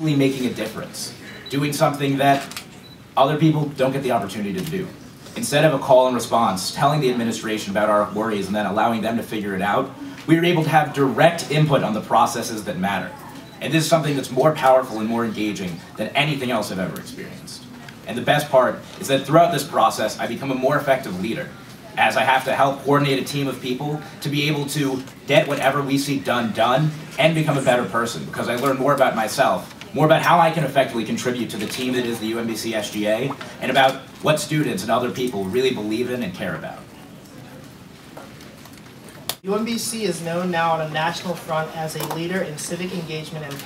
making a difference, doing something that other people don't get the opportunity to do. Instead of a call and response, telling the administration about our worries and then allowing them to figure it out, we were able to have direct input on the processes that matter. And this is something that's more powerful and more engaging than anything else I've ever experienced. And the best part is that throughout this process, I become a more effective leader, as I have to help coordinate a team of people to be able to get whatever we see done, and become a better person, because I learn more about myself, more about how I can effectively contribute to the team that is the UMBC SGA, and about what students and other people really believe in and care about. UMBC is known now on a national front as a leader in civic engagement and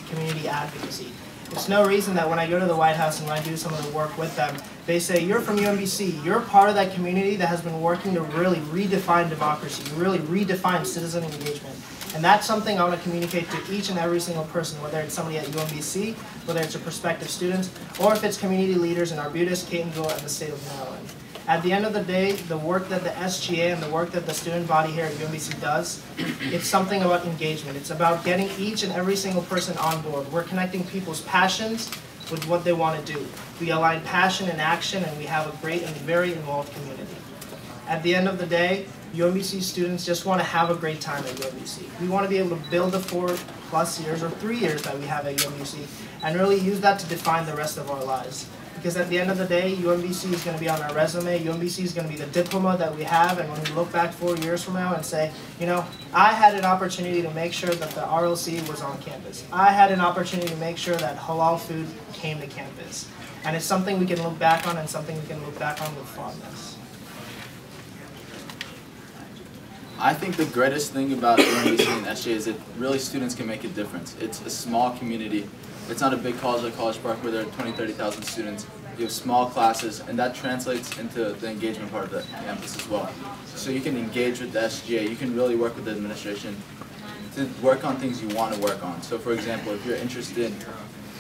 community advocacy. It's no reason that when I go to the White House and when I do some of the work with them, they say, you're from UMBC, you're part of that community that has been working to really redefine democracy, really redefine citizen engagement. And that's something I want to communicate to each and every single person, whether it's somebody at UMBC, whether it's a prospective students, or if it's community leaders in Arbutus, Catonsville, and the state of Maryland. At the end of the day, the work that the SGA and the work that the student body here at UMBC does, it's something about engagement. It's about getting each and every single person on board. We're connecting people's passions with what they want to do. We align passion and action, and we have a great and very involved community. At the end of the day, UMBC students just want to have a great time at UMBC. We want to be able to build the 4+ years or 3 years that we have at UMBC and really use that to define the rest of our lives. Because at the end of the day, UMBC is going to be on our resume, UMBC is going to be the diploma that we have, and when we look back 4 years from now and say, you know, I had an opportunity to make sure that the RLC was on campus. I had an opportunity to make sure that halal food came to campus. And it's something we can look back on and something we can look back on with fondness. I think the greatest thing about UMBC and SGA is that really students can make a difference. It's a small community. It's not a big college like College Park where there are 20,000, 30,000 students. You have small classes, and that translates into the engagement part of the campus as well. So you can engage with the SGA. You can really work with the administration to work on things you want to work on. So for example, if you're interested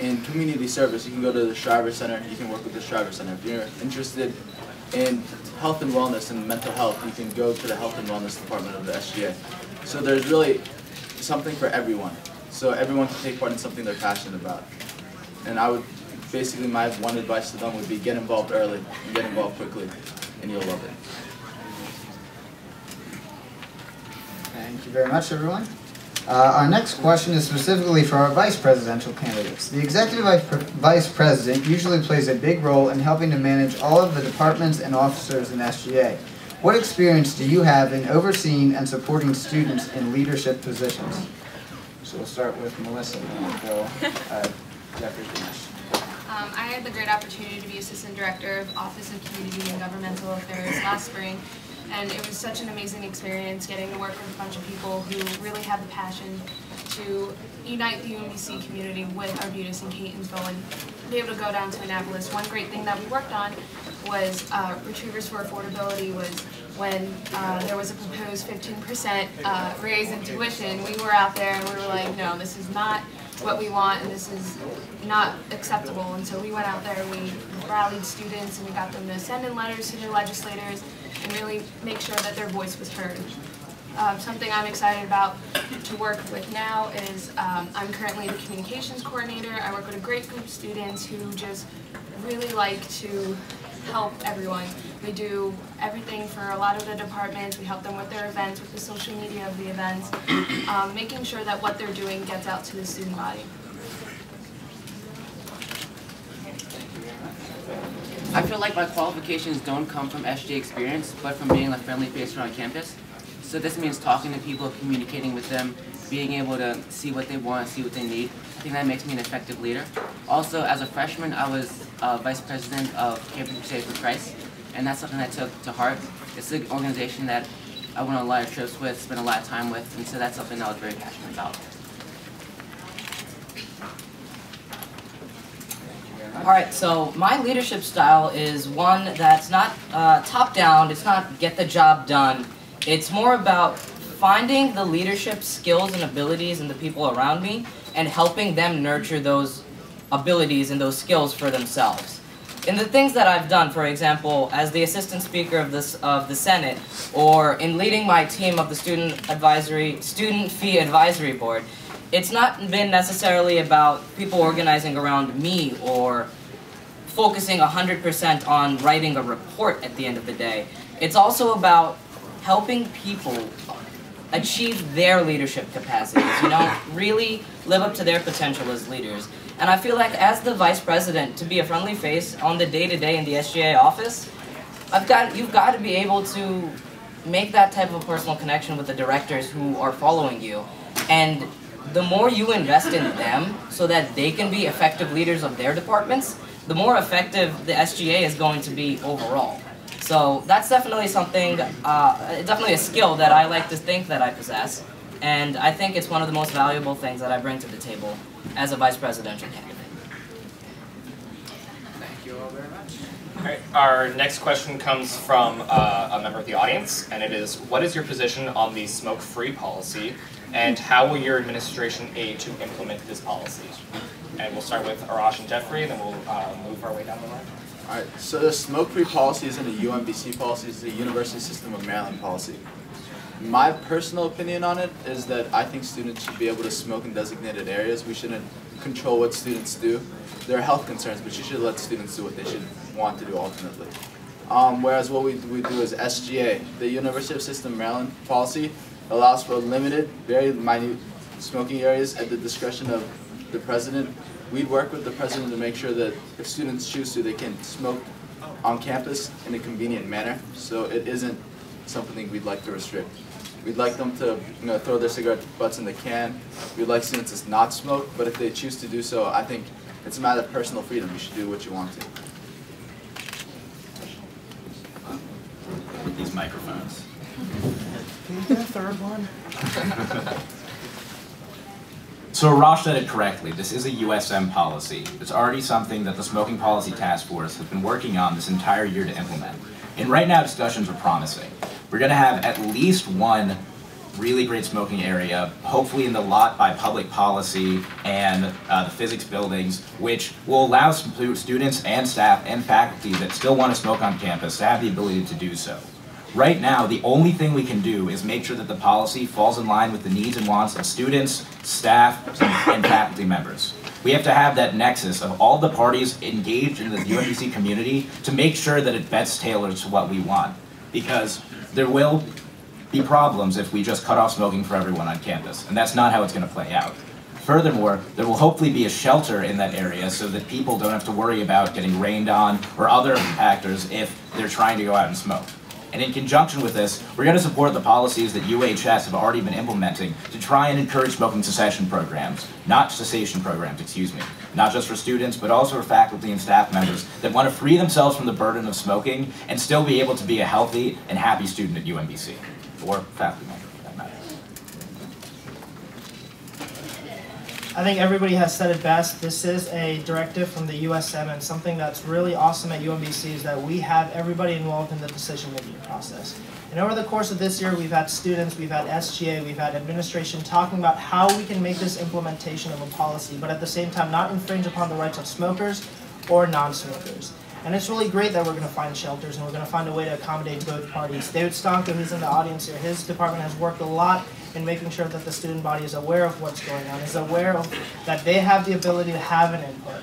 in community service, you can go to the Shriver Center. You can work with the Shriver Center. If you're interested in health and wellness and mental health, you can go to the Health and Wellness Department of the SGA. So there's really something for everyone. So everyone can take part in something they're passionate about. And I would, basically my one advice to them would be get involved early and get involved quickly, and you'll love it. Thank you very much, everyone. Our next question is specifically for our vice presidential candidates. The executive vice president usually plays a big role in helping to manage all of the departments and officers in SGA. What experience do you have in overseeing and supporting students in leadership positions? So we'll start with Melissa and Bill, Jeffrey Dinesh. I had the great opportunity to be Assistant Director of Office of Community and Governmental Affairs last spring. And it was such an amazing experience getting to work with a bunch of people who really have the passion to unite the UMBC community with Arbutus and Catonsville and be able to go down to Annapolis. One great thing that we worked on was Retrievers for Affordability. Was when there was a proposed 15% raise in tuition. We were out there and we were like, no, this is not what we want and this is not acceptable. And so we went out there, we rallied students and we got them to send in letters to their legislators and really make sure that their voice was heard. Something I'm excited about to work with now is I'm currently the communications coordinator. I work with a great group of students who just really like to help everyone. We do everything for a lot of the departments. We help them with their events, with the social media of the events, making sure that what they're doing gets out to the student body. I feel like my qualifications don't come from SGA experience, but from being a friendly face around campus. So this means talking to people, communicating with them, being able to see what they want, see what they need. I think that makes me an effective leader. Also, as a freshman, I was vice president of Campus Crusade for Christ, and that's something I took to heart. It's an organization that I went on a lot of trips with, spent a lot of time with, and so that's something I was very passionate about. Alright, so my leadership style is one that's not top-down, it's not get the job done. It's more about finding the leadership skills and abilities in the people around me and helping them nurture those abilities and those skills for themselves. In the things that I've done, for example, as the Assistant Speaker of the Senate, or in leading my team of the Student Fee Advisory Board, it's not been necessarily about people organizing around me or focusing 100% on writing a report at the end of the day. It's also about helping people achieve their leadership capacities, you know, really live up to their potential as leaders. And I feel like as the vice president, to be a friendly face on the day-to-day in the SGA office, you've got to be able to make that type of a personal connection with the directors who are following you. And the more you invest in them so that they can be effective leaders of their departments, the more effective the SGA is going to be overall. So that's definitely something, definitely a skill that I like to think that I possess. And I think it's one of the most valuable things that I bring to the table as a vice presidential candidate. Thank you all very much. All right, our next question comes from a member of the audience, and it is, what is your position on the smoke-free policy, and how will your administration aid to implement this policy? And we'll start with Arash and Jeffrey, and then we'll move our way down the line. All right, so the smoke-free policy isn't a UMBC policy, it's a University System of Maryland policy. My personal opinion on it is that I think students should be able to smoke in designated areas. We shouldn't control what students do. There are health concerns, but you should let students do what they should want to do ultimately. Whereas what we do is SGA, the University System of Maryland policy, allows for limited, very minute smoking areas at the discretion of the president. We'd work with the president to make sure that if students choose to, they can smoke on campus in a convenient manner. So it isn't something we'd like to restrict. We'd like them to, throw their cigarette butts in the can. We'd like students to not smoke, but if they choose to do so, I think it's a matter of personal freedom. You should do what you want to. These microphones. Can you get a third one? So Arash said it correctly. This is a USM policy. It's already something that the Smoking Policy Task Force has been working on this entire year to implement. And right now discussions are promising. We're going to have at least one really great smoking area, hopefully in the lot by public policy and the physics buildings, which will allow students and staff and faculty that still want to smoke on campus to have the ability to do so. Right now, the only thing we can do is make sure that the policy falls in line with the needs and wants of students, staff, and faculty members. We have to have that nexus of all the parties engaged in the UMBC community to make sure that it best tailors to what we want. Because there will be problems if we just cut off smoking for everyone on campus, and that's not how it's going to play out. Furthermore, there will hopefully be a shelter in that area so that people don't have to worry about getting rained on or other factors if they're trying to go out and smoke. And in conjunction with this, we're going to support the policies that UHS have already been implementing to try and encourage smoking cessation programs, not cessation programs, excuse me, not just for students, but also for faculty and staff members that want to free themselves from the burden of smoking and still be able to be a healthy and happy student at UMBC, or faculty member for that matter. I think everybody has said it best. This is a directive from the USM, and something that's really awesome at UMBC is that we have everybody involved in the decision-making process. And over the course of this year, we've had students, we've had SGA, we've had administration talking about how we can make this implementation of a policy, but at the same time not infringe upon the rights of smokers or non-smokers. And it's really great that we're going to find shelters and we're going to find a way to accommodate both parties. David Stonka, who's in the audience here, his department has worked a lot in making sure that the student body is aware of what's going on, is aware of that they have the ability to have an input.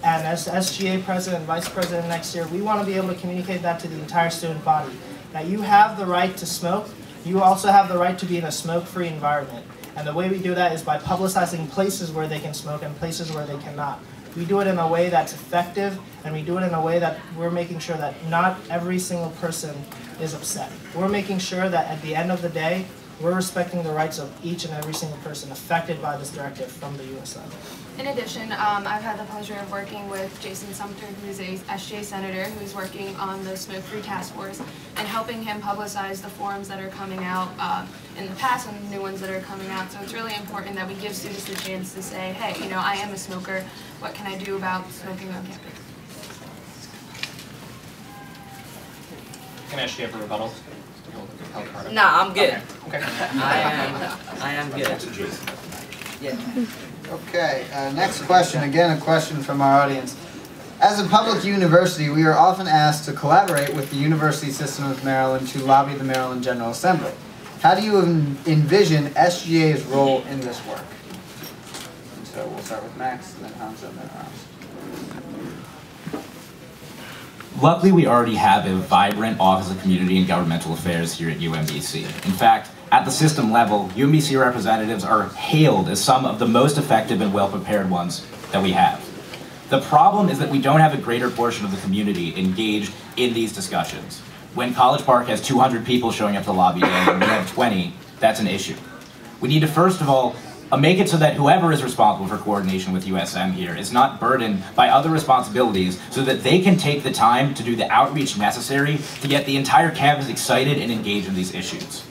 And as SGA president and vice president next year, we want to be able to communicate that to the entire student body. That you have the right to smoke, you also have the right to be in a smoke-free environment. And the way we do that is by publicizing places where they can smoke and places where they cannot. We do it in a way that's effective, and we do it in a way that we're making sure that not every single person is upset. We're making sure that at the end of the day, we're respecting the rights of each and every single person affected by this directive from the USM. In addition, I've had the pleasure of working with Jason Sumter, who's a SGA senator, who's working on the Smoke-Free Task Force, and helping him publicize the forums that are coming out in the past and the new ones that are coming out. So it's really important that we give students the chance to say, hey, you know, I am a smoker. What can I do about smoking on campus? Can I ask you for rebuttal? Nah, I'm good. Okay. I am good. Yeah. Okay, next question, again a question from our audience. As a public university, we are often asked to collaborate with the University System of Maryland to lobby the Maryland General Assembly. How do you envision SGA's role in this work? So we'll start with Max, then Hamza, and then Aras. Luckily, we already have a vibrant Office of Community and Governmental Affairs here at UMBC. In fact, at the system level, UMBC representatives are hailed as some of the most effective and well-prepared ones that we have. The problem is that we don't have a greater portion of the community engaged in these discussions. When College Park has 200 people showing up to lobby day and we have 20, that's an issue. We need to, first of all, make it so that whoever is responsible for coordination with USM here is not burdened by other responsibilities so that they can take the time to do the outreach necessary to get the entire campus excited and engaged in these issues.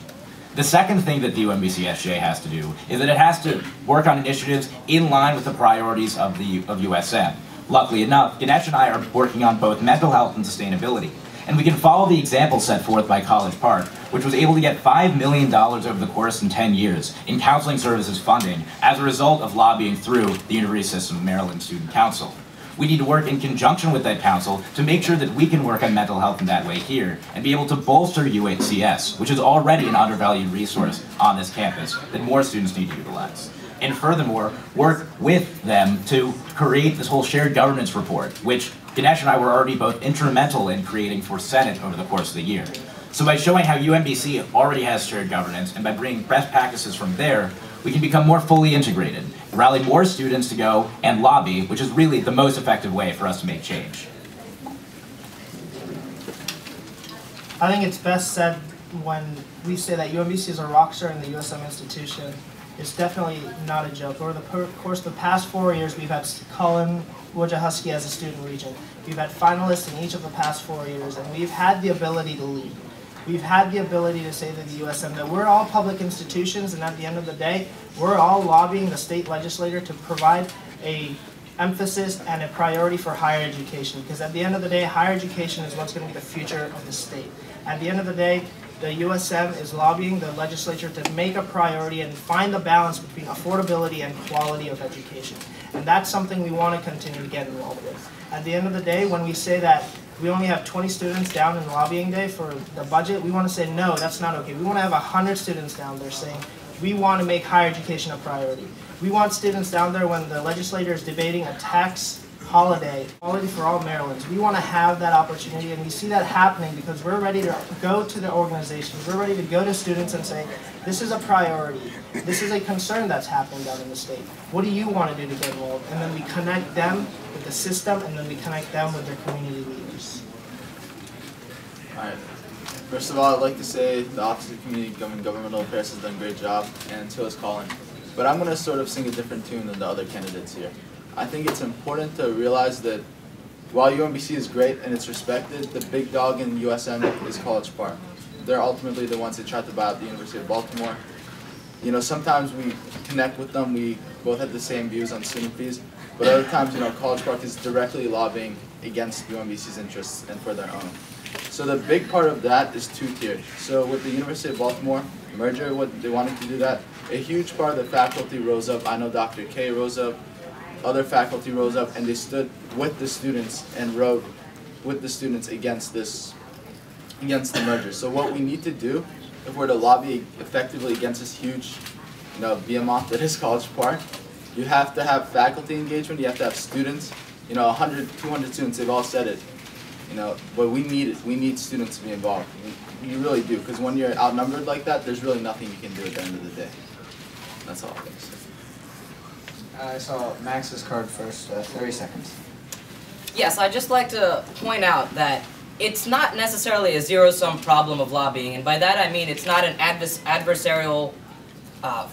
The second thing that the UMBC SJ has to do is that it has to work on initiatives in line with the priorities of USM. Luckily enough, Ganesh and I are working on both mental health and sustainability. And we can follow the example set forth by College Park, which was able to get $5 million over the course in 10 years in counseling services funding as a result of lobbying through the University System of Maryland Student Council. We need to work in conjunction with that council to make sure that we can work on mental health in that way here and be able to bolster UHCS, which is already an undervalued resource on this campus that more students need to utilize. And furthermore, work with them to create this whole shared governance report, which Ganesh and I were already both instrumental in creating for Senate over the course of the year. So by showing how UMBC already has shared governance and by bringing best practices from there, we can become more fully integrated, rally more students to go and lobby, which is really the most effective way for us to make change. I think it's best said when we say that UMBC is a rock star in the USM institution. It's definitely not a joke. Over the course of the past 4 years, we've had Cullen Wojciechowski as a student regent. We've had finalists in each of the past 4 years, and we've had the ability to lead. We've had the ability to say to the USM that we're all public institutions, and at the end of the day, we're all lobbying the state legislature to provide a emphasis and a priority for higher education. Because at the end of the day, higher education is what's going to be the future of the state. At the end of the day, the USM is lobbying the legislature to make a priority and find the balance between affordability and quality of education. And that's something we want to continue to get involved with. At the end of the day, when we say that we only have 20 students down in lobbying day for the budget, we want to say, no, that's not okay. We want to have 100 students down there saying, we want to make higher education a priority. We want students down there when the legislature is debating a tax holiday, quality for all Marylanders. We want to have that opportunity, and we see that happening because we're ready to go to the organizations. We're ready to go to students and say, this is a priority. This is a concern that's happening down in the state. What do you want to do to get involved? And then we connect them with the system, and then we connect them with their community leaders. All right. First of all, I'd like to say the Office of Community and Governmental Affairs has done a great job, and so has Colin. But I'm going to sort of sing a different tune than the other candidates here. I think it's important to realize that while UMBC is great and it's respected, the big dog in USM is College Park. They're ultimately the ones that tried to buy out the University of Baltimore. You know, sometimes we connect with them, we both have the same views on student fees, but other times, you know, College Park is directly lobbying against UMBC's interests and for their own. So the big part of that is two-tiered. So with the University of Baltimore merger, what they wanted to do that, a huge part of the faculty rose up. I know Dr. K rose up, other faculty rose up, and they stood with the students and wrote with the students against the merger. So what we need to do, if we're to lobby effectively against this huge, you know, behemoth that is College Park, you have to have faculty engagement, you have to have students, you know, 100, 200 students, they've all said it, you know, but we need students to be involved. You really do, because when you're outnumbered like that, there's really nothing you can do at the end of the day. That's all I think. I saw Max's card first, 30 seconds. Yes, I'd just like to point out that it's not necessarily a zero-sum problem of lobbying, and by that I mean it's not an adversarial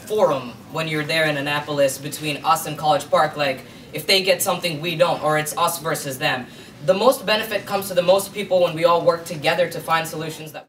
forum when you're there in Annapolis between us and College Park, like if they get something we don't, or it's us versus them. The most benefit comes to the most people when we all work together to find solutions that